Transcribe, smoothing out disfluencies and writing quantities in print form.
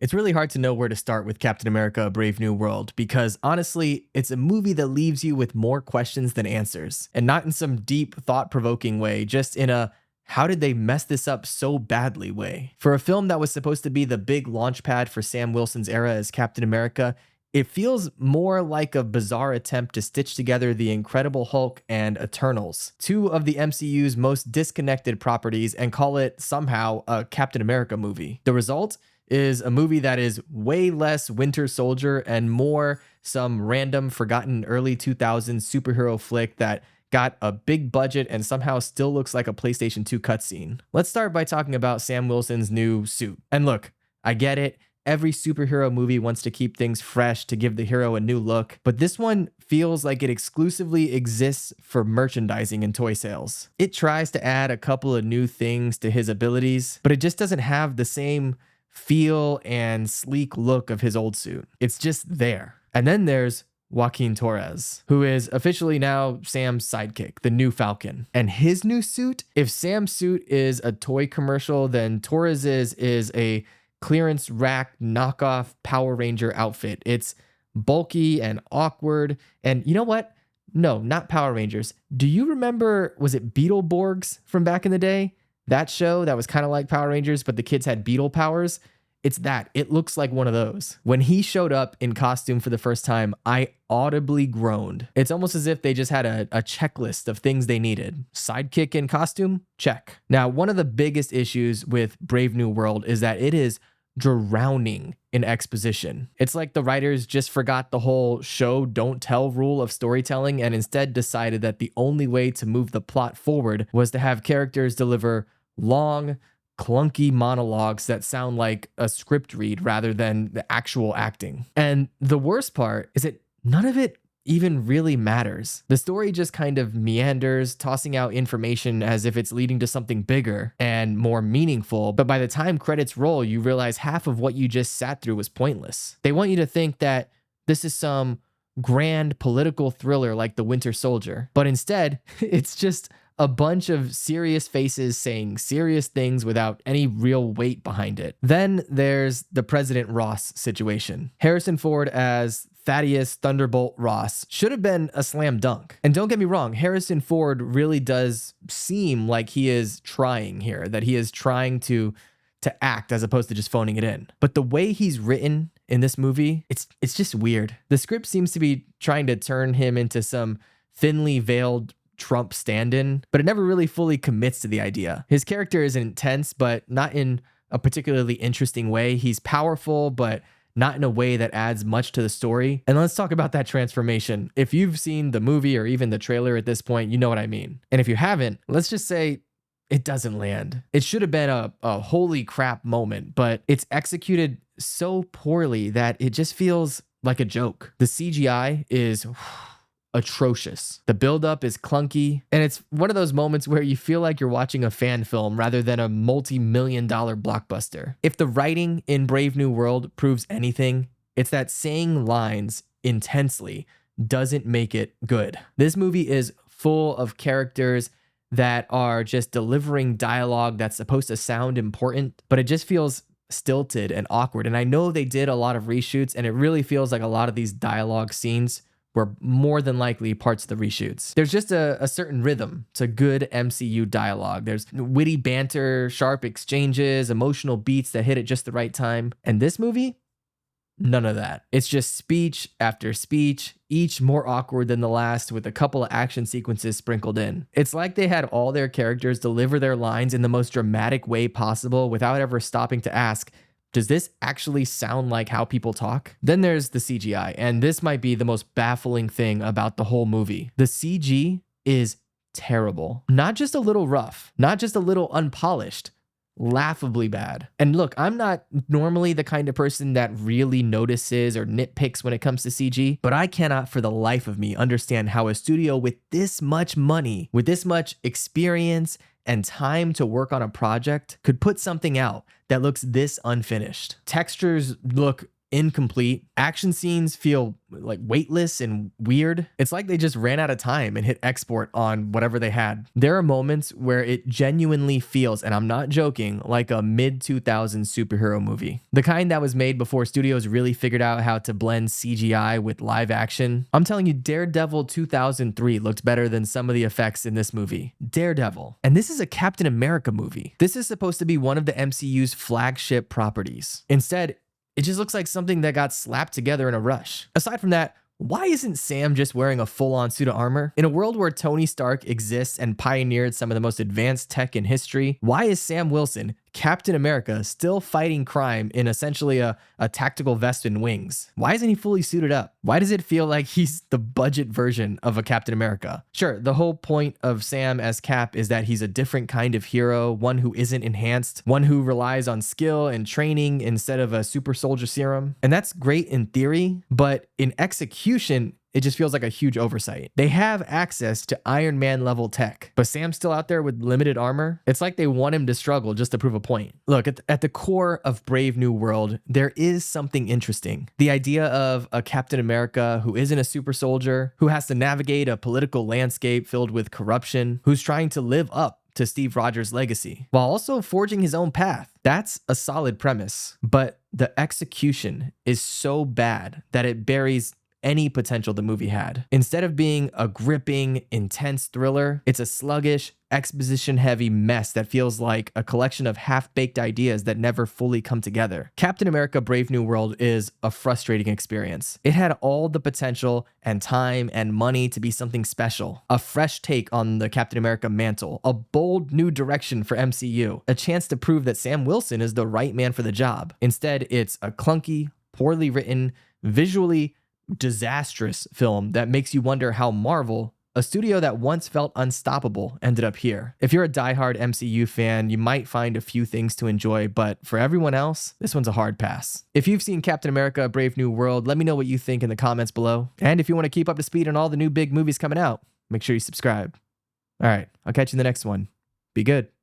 It's really hard to know where to start with Captain America: A Brave New World because honestly, it's a movie that leaves you with more questions than answers. And not in some deep, thought provoking way, just in a how did they mess this up so badly way. For a film that was supposed to be the big launchpad for Sam Wilson's era as Captain America, it feels more like a bizarre attempt to stitch together The Incredible Hulk and Eternals, two of the MCU's most disconnected properties, and call it somehow a Captain America movie. The result is a movie that is way less Winter Soldier and more some random forgotten early 2000s superhero flick that got a big budget and somehow still looks like a PlayStation 2 cutscene. Let's start by talking about Sam Wilson's new suit. And look, I get it. Every superhero movie wants to keep things fresh to give the hero a new look, but this one feels like it exclusively exists for merchandising and toy sales. It tries to add a couple of new things to his abilities, but it just doesn't have the same feel and sleek look of his old suit. It's just there. And then there's Joaquin Torres, who is officially now Sam's sidekick, the new Falcon. And his new suit, if Sam's suit is a toy commercial, then Torres's is a clearance rack knockoff Power Ranger outfit. It's bulky and awkward. And you know what? No, not Power Rangers. Do you remember, was it Beetleborgs from back in the day? That show that was kind of like Power Rangers, but the kids had beetle powers. It's that. It looks like one of those. When he showed up in costume for the first time, I audibly groaned. It's almost as if they just had a checklist of things they needed. Sidekick in costume? Check. Now, one of the biggest issues with Brave New World is that it is drowning in exposition. It's like the writers just forgot the whole show don't tell rule of storytelling and instead decided that the only way to move the plot forward was to have characters deliver long, clunky monologues that sound like a script read rather than the actual acting. And the worst part is that none of it even really matters. The story just kind of meanders, tossing out information as if it's leading to something bigger and more meaningful. But by the time credits roll, you realize half of what you just sat through was pointless. They want you to think that this is some grand political thriller like The Winter Soldier, but instead, it's just a bunch of serious faces saying serious things without any real weight behind it. Then there's the President Ross situation. Harrison Ford as Thaddeus Thunderbolt Ross should have been a slam dunk. And don't get me wrong, Harrison Ford really does seem like he is trying here, that he is trying to act as opposed to just phoning it in. But the way he's written in this movie, it's just weird. The script seems to be trying to turn him into some thinly veiled Trump stand-in, but it never really fully commits to the idea. His character is intense, but not in a particularly interesting way. He's powerful, but not in a way that adds much to the story. And let's talk about that transformation. If you've seen the movie or even the trailer at this point, you know what I mean. And if you haven't, let's just say it doesn't land. It should have been a holy crap moment, but it's executed so poorly that it just feels like a joke. The CGI is atrocious. The buildup is clunky, and it's one of those moments where you feel like you're watching a fan film rather than a multi-million-dollar blockbuster. If the writing in Brave New World proves anything, it's that saying lines intensely doesn't make it good. This movie is full of characters that are just delivering dialogue that's supposed to sound important, but it just feels stilted and awkward. And I know they did a lot of reshoots, and it really feels like a lot of these dialogue scenes were more than likely parts of the reshoots. There's just a certain rhythm to good MCU dialogue. There's witty banter, sharp exchanges, emotional beats that hit at just the right time. And this movie, none of that. It's just speech after speech, each more awkward than the last, with a couple of action sequences sprinkled in. It's like they had all their characters deliver their lines in the most dramatic way possible without ever stopping to ask, does this actually sound like how people talk? Then there's the CGI, and this might be the most baffling thing about the whole movie. The CG is terrible. Not just a little rough, not just a little unpolished, laughably bad. And look, I'm not normally the kind of person that really notices or nitpicks when it comes to CG, but I cannot for the life of me understand how a studio with this much money, with this much experience and time to work on a project could put something out that looks this unfinished. Textures look incomplete. Action scenes feel like weightless and weird. It's like they just ran out of time and hit export on whatever they had. There are moments where it genuinely feels, and I'm not joking, like a mid-2000s superhero movie. The kind that was made before studios really figured out how to blend CGI with live action. I'm telling you, Daredevil 2003 looked better than some of the effects in this movie. Daredevil. And this is a Captain America movie. This is supposed to be one of the MCU's flagship properties. Instead, it just looks like something that got slapped together in a rush. Aside from that, why isn't Sam just wearing a full-on suit of armor? In a world where Tony Stark exists and pioneered some of the most advanced tech in history, why is Sam Wilson, Captain America, still fighting crime in essentially a tactical vest and wings? Why isn't he fully suited up? Why does it feel like he's the budget version of a Captain America? Sure, the whole point of Sam as Cap is that he's a different kind of hero, one who isn't enhanced, one who relies on skill and training instead of a super soldier serum. And that's great in theory, but in execution, it just feels like a huge oversight. They have access to Iron Man level tech, but Sam's still out there with limited armor. It's like they want him to struggle just to prove a point. Look, at the core of Brave New World, there is something interesting. The idea of a Captain America who isn't a super soldier, who has to navigate a political landscape filled with corruption, who's trying to live up to Steve Rogers' legacy, while also forging his own path. That's a solid premise, but the execution is so bad that it buries any potential the movie had. Instead of being a gripping, intense thriller, it's a sluggish, exposition-heavy mess that feels like a collection of half-baked ideas that never fully come together. Captain America Brave New World is a frustrating experience. It had all the potential and time and money to be something special. A fresh take on the Captain America mantle, a bold new direction for MCU, a chance to prove that Sam Wilson is the right man for the job. Instead, it's a clunky, poorly written, visually disastrous film that makes you wonder how Marvel, a studio that once felt unstoppable, ended up here. If you're a diehard MCU fan, you might find a few things to enjoy, but for everyone else, this one's a hard pass. If you've seen Captain America Brave New World, let me know what you think in the comments below. And if you want to keep up to speed on all the new big movies coming out, make sure you subscribe. All right, I'll catch you in the next one. Be good.